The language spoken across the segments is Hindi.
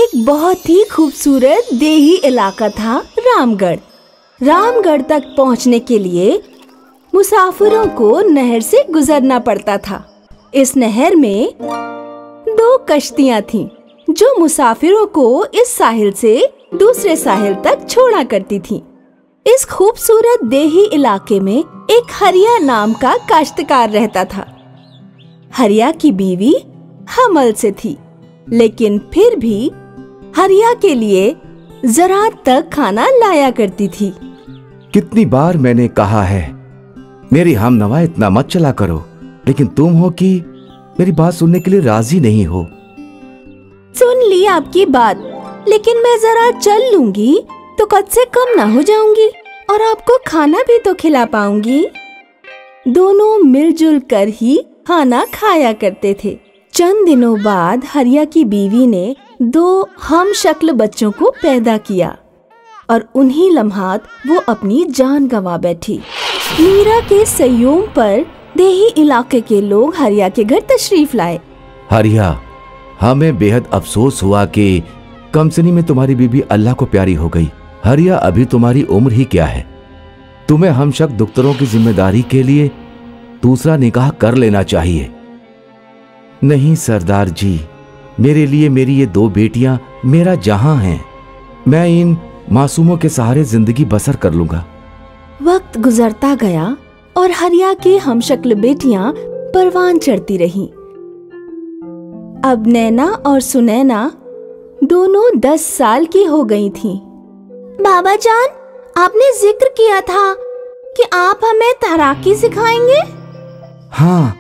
एक बहुत ही खूबसूरत देही इलाका था रामगढ़। रामगढ़ तक पहुंचने के लिए मुसाफिरों को नहर से गुजरना पड़ता था। इस नहर में 2 कश्तियां थीं, जो मुसाफिरों को इस साहिल से दूसरे साहिल तक छोड़ा करती थीं। इस खूबसूरत देही इलाके में एक हरिया नाम का काश्तकार रहता था। हरिया की बीवी हमल से थी, लेकिन फिर भी हरिया के लिए ज़रात तक खाना लाया करती थी। कितनी बार मैंने कहा है मेरी हमनवा इतना मत चला करो, लेकिन तुम हो कि मेरी बात सुनने के लिए राजी नहीं हो। सुन ली आपकी बात, लेकिन मैं जरा चल लूंगी तो कद से कम ना हो जाऊंगी और आपको खाना भी तो खिला पाऊंगी। दोनों मिलजुल कर ही खाना खाया करते थे। चंद दिनों बाद हरिया की बीवी ने 2 हमशक्ल बच्चों को पैदा किया और उन्हीं लम्हात वो अपनी जान गंवा बैठी। मीरा के संयोग पर देही इलाके के लोग हरिया के घर तशरीफ लाए। हरिया, हमें बेहद अफसोस हुआ कि कमसनी में तुम्हारी बीबी अल्लाह को प्यारी हो गई। हरिया, अभी तुम्हारी उम्र ही क्या है? तुम्हें हमशक दुख्तरों की जिम्मेदारी के लिए दूसरा निकाह कर लेना चाहिए। नहीं सरदार जी, मेरे लिए मेरी ये 2 बेटियां मेरा जहां हैं। मैं इन मासूमों के सहारे जिंदगी बसर कर लूंगा। वक्त गुजरता गया और हरिया की हमशक्ल बेटियां परवान चढ़ती रहीं। अब नैना और सुनैना दोनों 10 साल की हो गई थीं। बाबा जान, आपने जिक्र किया था कि आप हमें तैराकी सिखाएंगे। हाँ,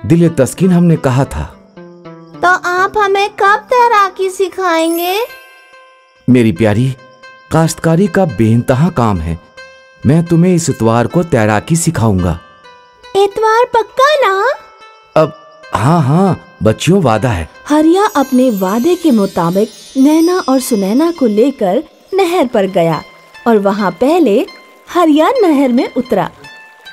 दिल तस्कीन हमने कहा था। तो आप हमें कब तैराकी सिखाएंगे? मेरी प्यारी, काश्तकारी का बेइंतहा काम है। मैं तुम्हें इस इतवार को तैराकी सिखाऊंगा। इतवार पक्का ना? अब हाँ, बच्चियों, वादा है। हरिया अपने वादे के मुताबिक नैना और सुनैना को लेकर नहर पर गया और वहाँ पहले हरिया नहर में उतरा।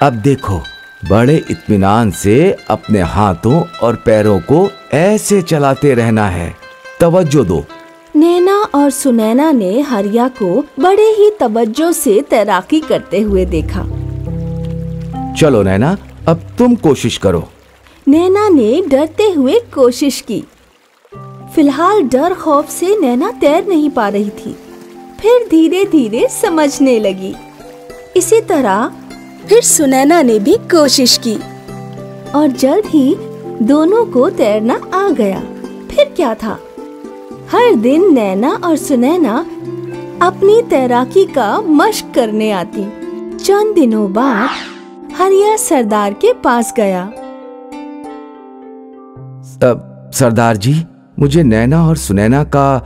अब देखो, बड़े इत्मीनान से अपने हाथों और पैरों को ऐसे चलाते रहना है। तवज्जो दो। नैना और सुनैना ने हरिया को बड़े ही तवज्जो से तैराकी करते हुए देखा। चलो नैना, अब तुम कोशिश करो। नैना ने डरते हुए कोशिश की। फिलहाल डर खौफ से नैना तैर नहीं पा रही थी। फिर धीरे धीरे समझने लगी। इसी तरह फिर सुनैना ने भी कोशिश की और जल्द ही दोनों को तैरना आ गया। फिर क्या था, हर दिन नैना और सुनैना अपनी तैराकी का मश्क करने आती। चंद दिनों बाद हरिया सरदार के पास गया। सरदार जी, मुझे नैना और सुनैना का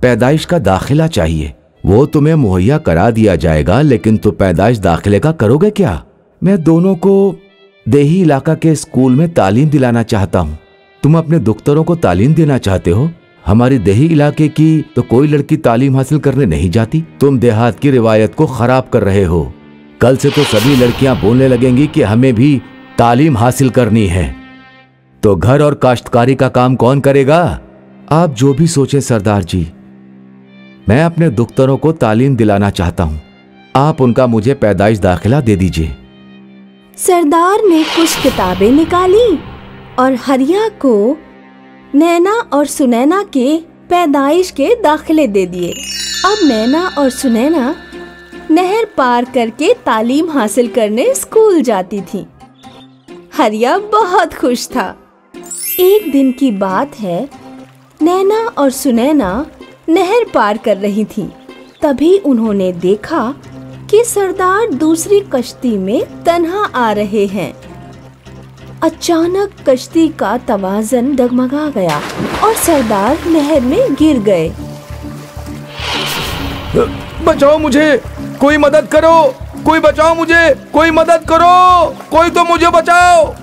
पैदाइश का दाखिला चाहिए। वो तुम्हें मुहैया करा दिया जाएगा, लेकिन तुम पैदाइश दाखिले का करोगे क्या? मैं दोनों को देही इलाका के स्कूल में तालीम दिलाना चाहता हूँ। तुम अपने दुख्तरों को तालीम देना चाहते हो। हमारी देही इलाके की तो कोई लड़की तालीम हासिल करने नहीं जाती। तुम देहात की रिवायत को खराब कर रहे हो। कल से तो सभी लड़कियां बोलने लगेंगी कि हमें भी तालीम हासिल करनी है। तो घर और काश्तकारी का काम कौन करेगा? आप जो भी सोचें सरदार जी, मैं अपने दुख्तरों को तालीम दिलाना चाहता हूँ। आप उनका मुझे पैदाइश दाखिला दे दीजिए। सरदार ने कुछ किताबें निकाली और हरिया को नैना और सुनैना के पैदाइश के दाखिले दे दिए। अब नैना और सुनैना नहर पार करके तालीम हासिल करने स्कूल जाती थी। हरिया बहुत खुश था। एक दिन की बात है, नैना और सुनैना नहर पार कर रही थीं। तभी उन्होंने देखा कि सरदार दूसरी कश्ती में तन्हा आ रहे हैं। अचानक कश्ती का तवाज़न डगमगा गया और सरदार नहर में गिर गए। बचाओ मुझे, कोई मदद करो, कोई बचाओ मुझे, कोई मदद करो, कोई तो मुझे बचाओ।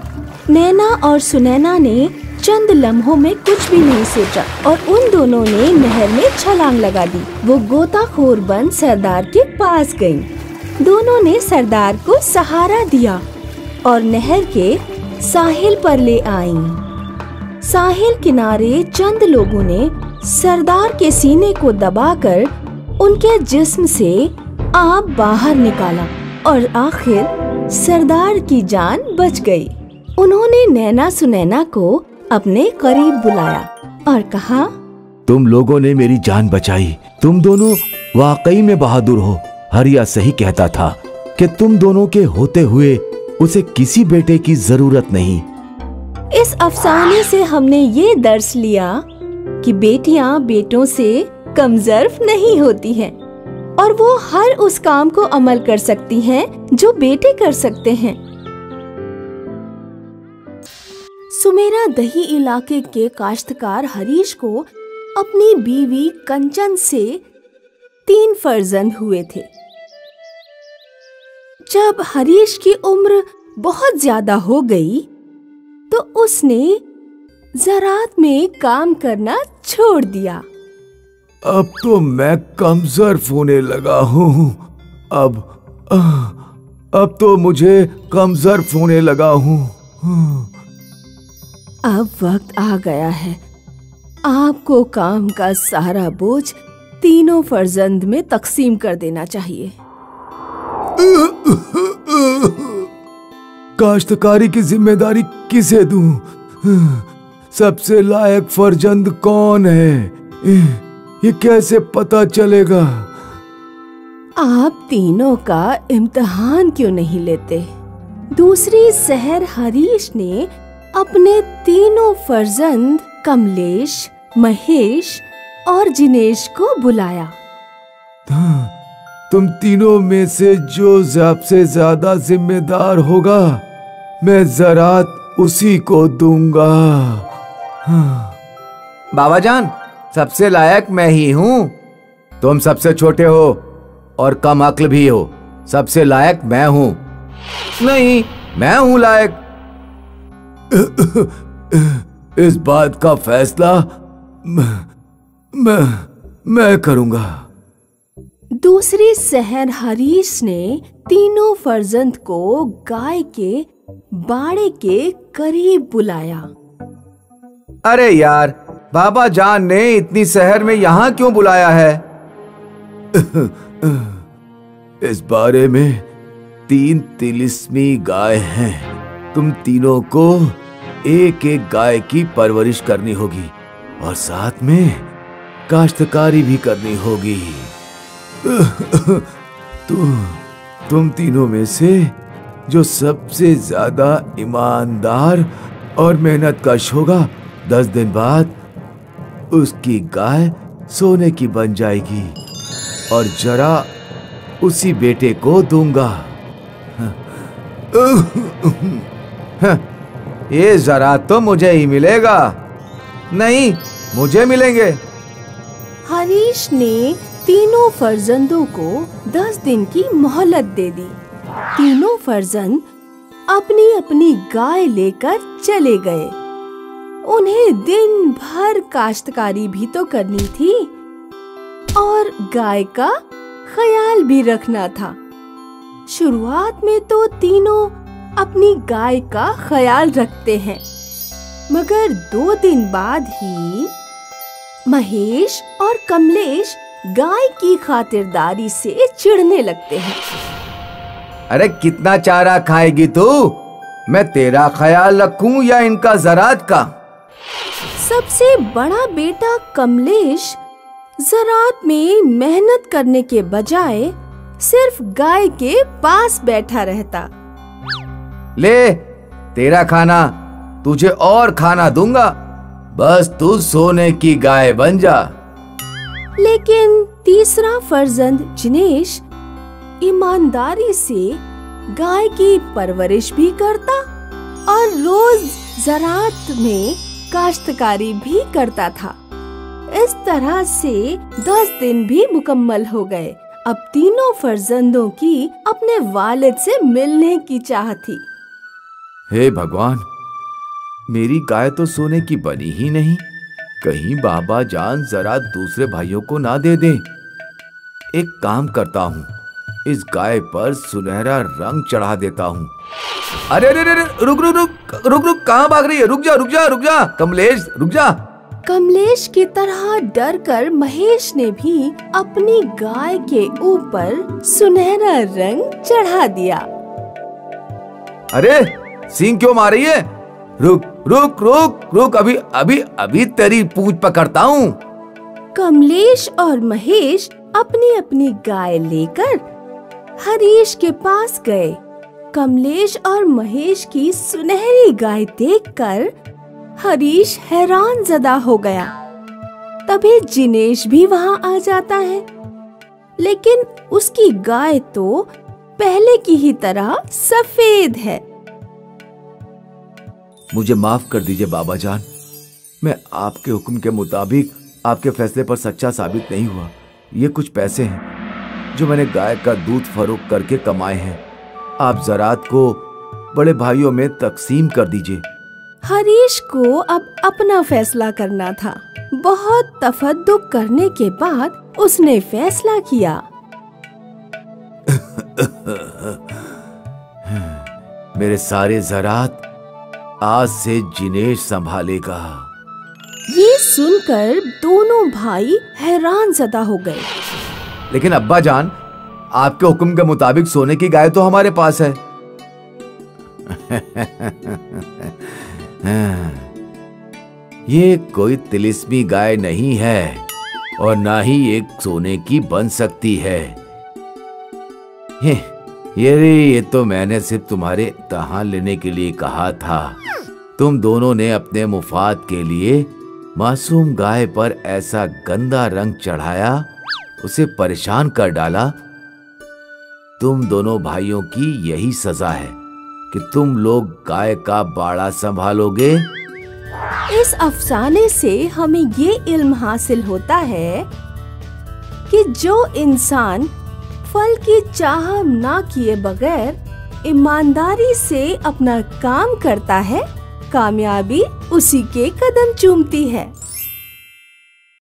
नैना और सुनैना ने चंद लम्हों में कुछ भी नहीं सोचा और उन दोनों ने नहर में छलांग लगा दी। वो गोताखोर बन सरदार के पास गईं। दोनों ने सरदार को सहारा दिया और नहर के साहिल पर ले आईं। साहिल किनारे चंद लोगों ने सरदार के सीने को दबाकर उनके जिस्म से आप बाहर निकाला और आखिर सरदार की जान बच गई। उन्होंने नैना सुनैना को अपने करीब बुलाया और कहा, तुम लोगों ने मेरी जान बचाई। तुम दोनों वाकई में बहादुर हो। हरिया सही कहता था कि तुम दोनों के होते हुए उसे किसी बेटे की जरूरत नहीं। इस अफसाने से हमने ये दर्स लिया कि बेटियां बेटों से कमजोर नहीं होती हैं और वो हर उस काम को अमल कर सकती हैं जो बेटे कर सकते हैं। सुमेरा दही इलाके के काश्तकार हरीश को अपनी बीवी कंचन से 3 फर्जंद हुए थे। जब हरीश की उम्र बहुत ज्यादा हो गई तो उसने ज़रात में काम करना छोड़ दिया। अब तो मैं कमजोर होने लगा हूँ। अब तो मुझे कमजोर होने लगा हूँ। अब वक्त आ गया है। आपको काम का सारा बोझ 3 फर्जंद में तकसीम कर देना चाहिए। काश्तकारी की जिम्मेदारी किसे दूं? सबसे लायक फर्जंद कौन है? ये कैसे पता चलेगा? आप तीनों का इम्तिहान क्यों नहीं लेते? दूसरी सहर हरीश ने अपने 3 फर्जंद कमलेश, महेश और जिनेश को बुलाया। तुम तीनों में से जो सबसे ज्यादा जिम्मेदार होगा, मैं ज़रात उसी को दूंगा। बाबा जान, सबसे लायक मैं ही हूँ। तुम सबसे छोटे हो और कम अक्ल भी हो। सबसे लायक मैं हूँ। नहीं, मैं हूँ लायक। इस बात का फैसला मैं करूंगा। दूसरी सहर हरीश ने 3 फर्जंद को गाय के बाड़े के करीब बुलाया। अरे यार, बाबा जान ने इतनी शहर में यहाँ क्यों बुलाया है? इस बारे में 3 तिलिस्मी गाय हैं। तुम तीनों को एक एक गाय की परवरिश करनी होगी और साथ में काश्तकारी भी करनी होगी। तुम तीनों में से जो सबसे ज्यादा ईमानदार और मेहनतकश होगा, 10 दिन बाद उसकी गाय सोने की बन जाएगी और जरा उसी बेटे को दूंगा। ये जरा तो मुझे ही मिलेगा। नहीं, मुझे मिलेंगे। हरीश ने 3 फर्जंदों को 10 दिन की मोहलत दे दी। 3 फर्जंद अपनी अपनी गाय लेकर चले गए। उन्हें दिन भर काश्तकारी भी तो करनी थी और गाय का ख्याल भी रखना था। शुरुआत में तो तीनों अपनी गाय का ख्याल रखते हैं, मगर 2 दिन बाद ही महेश और कमलेश गाय की खातिरदारी से चिढ़ने लगते हैं। अरे कितना चारा खाएगी तू? मैं तेरा ख्याल रखूं या इनका ज़रात का? सबसे बड़ा बेटा कमलेश ज़रात में मेहनत करने के बजाय सिर्फ गाय के पास बैठा रहता। ले तेरा खाना, तुझे और खाना दूंगा, बस तू सोने की गाय बन जा। लेकिन तीसरा फर्जंद जिनेश ईमानदारी से गाय की परवरिश भी करता और रोज ज़रात में काश्तकारी भी करता था। इस तरह से 10 दिन भी मुकम्मल हो गए। अब तीनों फर्जंदों की अपने वालिद से मिलने की चाह थी। हे भगवान, मेरी गाय तो सोने की बनी ही नहीं। कहीं बाबा जान जरा दूसरे भाइयों को ना दे दें। एक काम करता हूँ, इस गाय पर सुनहरा रंग चढ़ा देता हूँ। अरे अरे अरे, रुक रुक रुक रुक रुक, कहाँ भाग रही है? रुक जा रुक जा रुक जा, कमलेश रुक जा। कमलेश की तरह डरकर महेश ने भी अपनी गाय के ऊपर सुनहरा रंग चढ़ा दिया। अरे सींग क्यों मार रही है? रुक रुक रुक रुक, अभी अभी अभी तेरी पूंछ पकड़ता हूँ। कमलेश और महेश अपनी अपनी गाय लेकर हरीश के पास गए। कमलेश और महेश की सुनहरी गाय देखकर हरीश हैरान ज़दा हो गया। तभी जिनेश भी वहां आ जाता है, लेकिन उसकी गाय तो पहले की ही तरह सफेद है। मुझे माफ कर दीजिए बाबा जान, मैं आपके हुक्म के मुताबिक आपके फैसले पर सच्चा साबित नहीं हुआ। ये कुछ पैसे हैं जो मैंने गाय का दूध फरोख्त करके कमाए हैं। आप ज़रात को बड़े भाइयों में तकसीम कर दीजिए। हरीश को अब अपना फैसला करना था। बहुत तफद्दुक करने के बाद उसने फैसला किया। मेरे सारे ज़रात आज से जिनेश संभालेगा। ये सुनकर दोनों भाई हैरान ज़दा हो गए। लेकिन अब्बा जान, आपके हुक्म के मुताबिक सोने की गाय तो हमारे पास है। ये कोई तिलिस्मी गाय नहीं है और ना ही एक सोने की बन सकती है। ये तो मैंने सिर्फ तुम्हारे इम्तिहान लेने के लिए कहा था। तुम दोनों ने अपने मुफाद के लिए मासूम गाय पर ऐसा गंदा रंग चढ़ाया, उसे परेशान कर डाला। तुम दोनों भाइयों की यही सजा है कि तुम लोग गाय का बाड़ा संभालोगे। इस अफसाने से हमें ये इल्म हासिल होता है कि जो इंसान फल की चाह ना किए बगैर ईमानदारी से अपना काम करता है, कामयाबी उसी के कदम चूमती है।